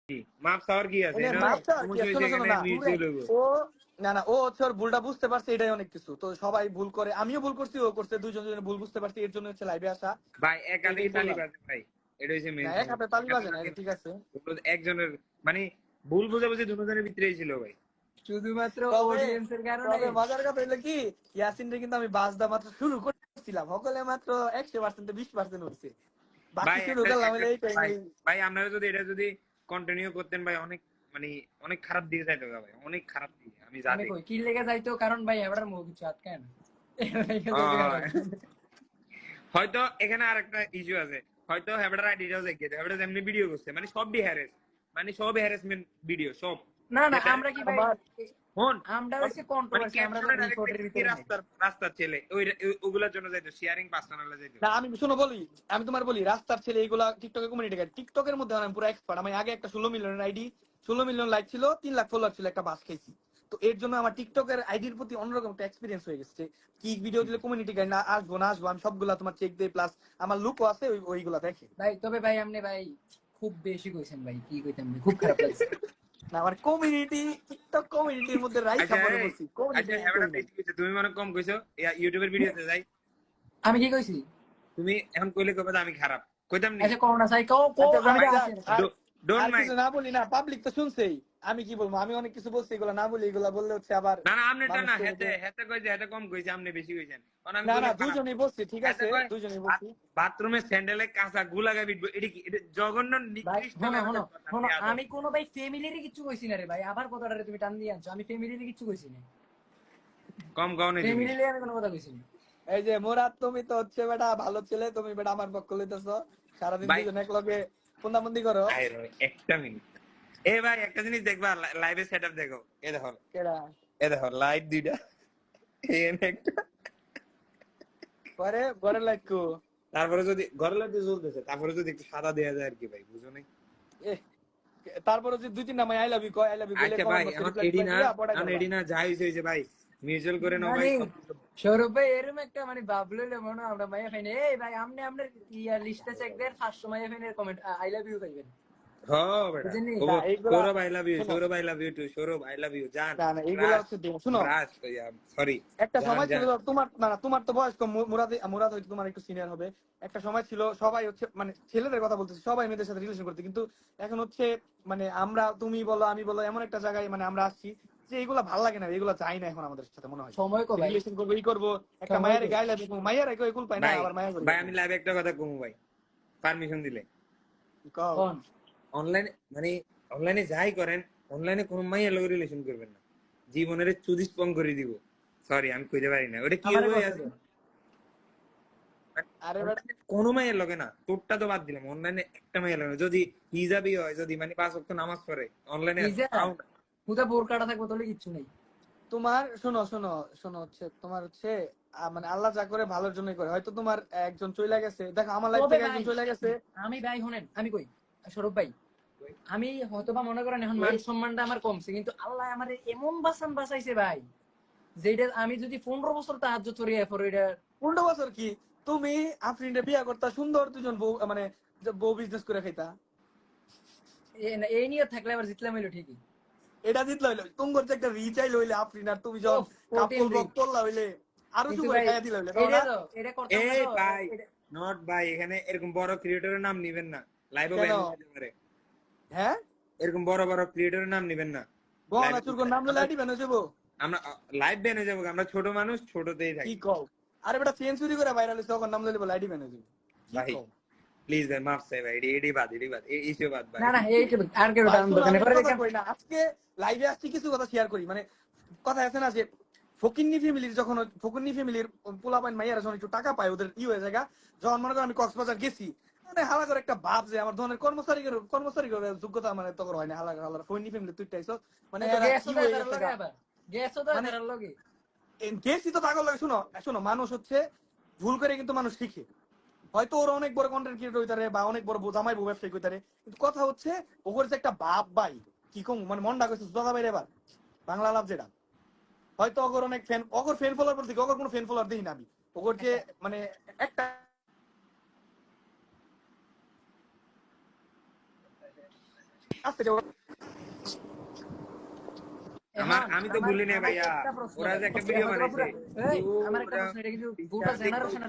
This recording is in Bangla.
মাপ চাওয়ার কি আছে? এনে না মাপটা আর কি, সমস্যা হয়েছে শোনো শোনো এখানে না, মিউচুয়াল হইব। ও না না, ও হচ্ছে ওর ভুলটা বুঝতে পারছে, এটাই অনেক কিছু। তো সবাই ভুল করে, আমিও ভুল করছি, ও করছে, দুইজন দুজনে ভুল বুঝতে পারছি, এর জন্য হচ্ছে লাইভে আসা। ভাই এক তো হাতেই এটাই তালি বললাম। বাজে ভাই, এটা হচ্ছে না মেন এক হাতে সমস্যা। তালি এক হাতে বাজে না, তালি এটা ঠিক আছে। একজনের মানে ভুল বোঝাবুঝি দুজনের ভিতরেই ছিল ভাই। শুধুমাত্র তবে অডিয়েন্সের কারণে। তবে মজার কথা হইলো কি, ইয়াসিনরে কিন্তু আমি বাজদা মাত্র শুরু করছিলাম, সকলে মাত্র 100% 20% হচ্ছে, বাকি ভাই শুরু একটা করলাম একটা হলে এই ভাই, টাইমে। ভাই আপনারা যদি এটা যদি কন্টিনিউ করতেন ভাই, অনেক মানে অনেক খারাপ দিকে যাইতো ভাই, অনেক খারাপ দিকে আমি যা মানে দেখি। কই কি লেগে যাইতো, কারণ ভাই এবার মুখ কিছু আটকায় না। হয়তো এখানে আরেকটা ইস্যু আছে, হয়তো হেবড়ার আইডিটাও দেখিয়ে দেয়, হেবড়া যেমনি ভিডিও করছে মানে সবই হ্যারেস, মানে সব হ্যারাসমেন্ট ভিডিও সব। না না, যে আমরা direct কি ভাই, আমার হন আমরা সব হচ্ছে মানে কন্ট্রোভার্সি, আমরা তো ক্যাপশনে ডাইরেক্ট রিপোর্টের দেখতেছি কি ভিতরে নেই। রাস্তার রাস্তার ছেলে, ওগুলোর জন্য যাইতো, শেয়ারিং পার্সোনালে যাইতো। না আমি শোনো বলি, আমি তোমার বলি, রাস্তার ছেলে এইগুলা টিকটকে কমিউনিটি গাইড, টিকটকের মধ্যে আমি পুরো এক্সপার্ট। আমি আগে একটা 16 মিলিয়ন আইডি, 16 মিলিয়ন লাইক ছিল, 3 লাখ ফলোয়ার ছিল, একটা বাস খাইছি। তো এর জন্য আমার টিকটকের আইডির প্রতি অন্যরকম একটা এক্সপিরিয়েন্স হয়ে গেছে। কি ভিডিও দিলে কমিউনিটি গাইড না আসবো না আসবো, আমি সবগুলা তোমার চেক দিই, প্লাস আমার লুকও আছে, ওইগুলা দেখে। ভাই তবে ভাই আপনি ভাই খুব বেশি কইছেন ভাই, কি কইতাম ভাই, খুব খারাপ লাগছে। না আমার কমিউনিটি, টিকটক কমিউনিটির মধ্যে রাইখা আচ্ছা পড়ে এই, বলছি, কমিউনিটি আচ্ছা হেবড়া করি নাই। বেশি কইছো, তুমি মনে কম কইছো। ইউটিউবের ভিডিওতে যাই, আমি কি কইছি? তুমি এখন কইলে কবে আমি খারাপ কইতাম নি। আচ্ছা করোনা চাই কও কও, আচ্ছা আমি যাক তো যাক, আছি। আর ডোন্ট আর কিছু মাইন্ড। না বলি না, পাবলিক তো শুনছেই। আমি কি বলবো, আমি অনেক কিছু বলছি, এগুলো না বলি, এগুলা বললে হচ্ছে আবার না না আমনেটা মানুষ না, করবে হেতে যে। হেতে কইছে, হেতে কম কইছে, আমনে বেশি কইছেন। কারণ আমি না না, কইলে খারাপ। দুজনেই বলছি, ঠিক হেতে আছে, কয় দুজনেই বলছি। বাথরুমে স্যান্ডেলে কাঁচা গুলাগা বিটবো, এটা কি? এটা জঘন্য ভাই নিকৃষ্ট হনো হনো লেভেলের কথা, হনো, বেয়াদব। আমি কোনো ভাই ফ্যামিলিরই কিছু কইছি না রে ভাই, আবার কথাটা তুমি টান দিয়ে আনছো, আমি ফ্যামিলিরই কিছু কইছি না। কম গাও নাই তুমি। ফ্যামিলি নিয়ে আমি কোনো কথা কইছি না। এই যে মোরাদ, তুমি তো হচ্ছে বেটা ভালো ছেলে, তুমি বেটা আমার পক্ষ লইতেছো, সারাদিন ভাই দুজন এক লগে ফোন্দাফোন্দি করো। একটা মিনিট, এ ভাই একটা জিনিস দেখবা, লাইভে সেটআপ দেখো। এ দেখো, কেডা এ দেখো লাইট দুইটা, এখানে একটা। পরে বড় লাইকু। তারপরে যদি ঘরের লাইট জ্বলতেছে, তারপরে যদি একটু সাদা দেয়া যায় আর কি ভাই, বুঝো নাই? এ তারপরে যে দুই তিন নাম আই লাভ ইউ কয়, আই লাভ ইউ বলে আচ্ছা ভাই কমেন্ট বক্সে এখন রিপ্লাই টিপ্লাই এডিনা, দিবা, পড়াই এখন করবা। এডিনা যাই হয়েছে ভাই, মিউচুয়াল করে নাও ভাই মানে সব। সৌরভ ভাই এরকম একটা মানে বাবলু মনে হয় আমরা মাইয়া ফাইনে, এই ভাই আপনি আপনার ইয়ার লিস্টে চেক দেন, 500 মাইয়া ফাইনের কমেন্ট আই লাভ ইউ পাইবেন, হ্যাঁ বেটা, বুঝেননি? না এইগুলা সৌরভ আই লাভ ইউ, শোনো, Sourav I love you too, Sourav I love you জান। না না এইগুলা ব্রাশ, হচ্ছে শুনো, ব্রাশ, সরি, একটা জান সময় ছিল, জান। তোমার না না, তোমার তো বয়স কম, মুরাদ মুরাদ হয়তো তোমার একটু সিনিয়র হবে। একটা সময় ছিল সবাই হচ্ছে মানে ছেলেদের কথা বলতেছি, সবাই মেয়েদের সাথে রিলেশন করতে, কিন্তু এখন হচ্ছে মানে আমরা, তুমি বলো আমি বলো, এমন একটা জায়গায় মানে আমরা আসছি যে এগুলা ভাল লাগে না, এগুলা চাই না এখন আমাদের সাথে, মনে হয় সময় কো ভাই, রিলেশন করবো, এই করবো, একটা সময় মায়ের কো গায়ে লাগবে, মায়ের কেউ একুল পায় না, ভাই আবার মায়া করি ভাই লাগবো। আমি লাইভে একটা কথা কমু ভাই, পারমিশন দিলে। কও কোন অনলাইনে মানে অনলাইনে যাই করেন, অনলাইনে কোনো মাইয়ের লগে রিলেশন করবেন না, জীবনের চুদিস পং করে দিব। সরি আমি কইতে পারি না, ওটা কি আমারে হবে করছে আছে। তো। আরে বেটা, অনলাইনে কোনো মাইয়ের লগে না, তোরটা তো বাদ দিলাম, অনলাইনে একটা মাইয়ের লগে যদি হিজাবি হয়, যদি মানে 5 ওয়াক্ত নামাজ পড়ে, অনলাইনে কি যে তাও না। হুদা বোর কাটা থাকবো তাহলে কিচ্ছু নেই। তোমার শোনো শোনো শোনো, হচ্ছে তোমার হচ্ছে মানে আল্লাহ যা করে ভালোর জন্যই করে, হয়তো তোমার একজন চলে গেছে, দেখো আমার লাইফ তবে থেকে ভাই একজন চলে গেছে। আমি ভাই শোনেন, আমি কই সৌরভ ভাই, আমি হয়তোবা মনে করেন এখন মান সম্মানটা আমার কমছে, কিন্তু আল্লাহ আমার এমন বাসান বাঁচাইছে ভাই, যেটা আমি যদি 15 বছর তাহাজ্জুদ করি এরপর এটা 15 বছর কি, তুমি আফরিনরে বিয়া করতা, সুন্দর দুজন বউ, মানে যে বউ বিজনেস করে খাইতা, এই নিয়ে থাকলে আবার জিতলাম হইলো ঠিকই। এটা জিতলা হইলো তোমার যে একটা রিচাইল হইলে আফরিন, আর তুমি ও যখন প্রোটিন কাপল ব্লক রিচ, করলা হইলে আরো কিন্তু সুপারে ভাই খাইয়া দিলা হইলে, তাও এটা না? তো এটা করতাম না এই তো ভাই, নট ভাই, এখানে এরকম বড় ক্রিয়েটরের নাম নিবেন না, লাইভে কেন? ব্যান হতে পারে। হ্যাঁ, এরকম বড় বড় ক্রিয়েটরের নাম নিবেন না গহনা লাইভে। চুরকোর নাম লইলে আইডি বেন যাবো। আমরা লাইভ ব্যান হয়ে যাবো, আমরা ছোট মানুষ, ছোটতেই কি থাকি। কও? আরে বেটা সেঞ্চুরি করে ভাইরাল হইছে, তখন নাম লইলে বলে আইডি বেন যাবো, কি ভাই কও? প্লিজ ভাই মাফ চাই ভাই, এডি বাদ, এডি বাদ, ইসে বাদ ভাই। না না, এই আর কেউ ভাই টান শোনো, দোকানে আমি করে একটা কথা দেখেন। কই না, আজকে লাইভে আসছি কিছু কথা শেয়ার করি, মানে কথা আছে না যে ফকিন্নি ফ্যামিলির, যখন ফকিন্নি ফ্যামিলির পোলাপাইন মাইয়ারা যখন একটু টাকা পায়, ওদের ই হয়ে জায়গা, যখন মনে করেন আমি কক্সবাজার গেছি, মানে হালা করে একটা ভাব যে আমার ধরনের কর্মচারী যোগ্যতা মানে তখন হয় না, হালা হালা ফকিন্নি ফ্যামিলি তুই টাইছো, মানে এরা গ্যাসও ই দেয় হয়ে তার গেছে লগে, গা। আবার গ্যাসও দেয় মানে তার লগে। গেছি তো তাগর লাগে, শুনো শোনো, মানুষ হচ্ছে ভুল করে কিন্তু মানুষ শিখে। হয়তো ওরা অনেক বড় কন্টেন্ট ক্রিয়েটর হইতারে, বা অনেক বড় জামাই বউ ব্যবসায়ী হইতারে, কিন্তু কথা হচ্ছে ওর যে একটা বাপ ভাই, কি কম মানে মন ডাক হচ্ছে দাদা ভাই, এবার বাংলা লাভ যেটা, হয়তো অগর অনেক ফ্যান, অগর ফ্যান ফলোয়ার বলতে অগর কোনো ফ্যান ফলোয়ার দেখি না আমি, ওগর যে আচ্ছা মানে একটা আস্তে যাও। আমি তো ভুলি নাই ভাইয়া, ওরা যে একটা ভিডিও বানাইছে আমার একটা প্রশ্ন, এটা কিন্তু গোটা জেনারেশন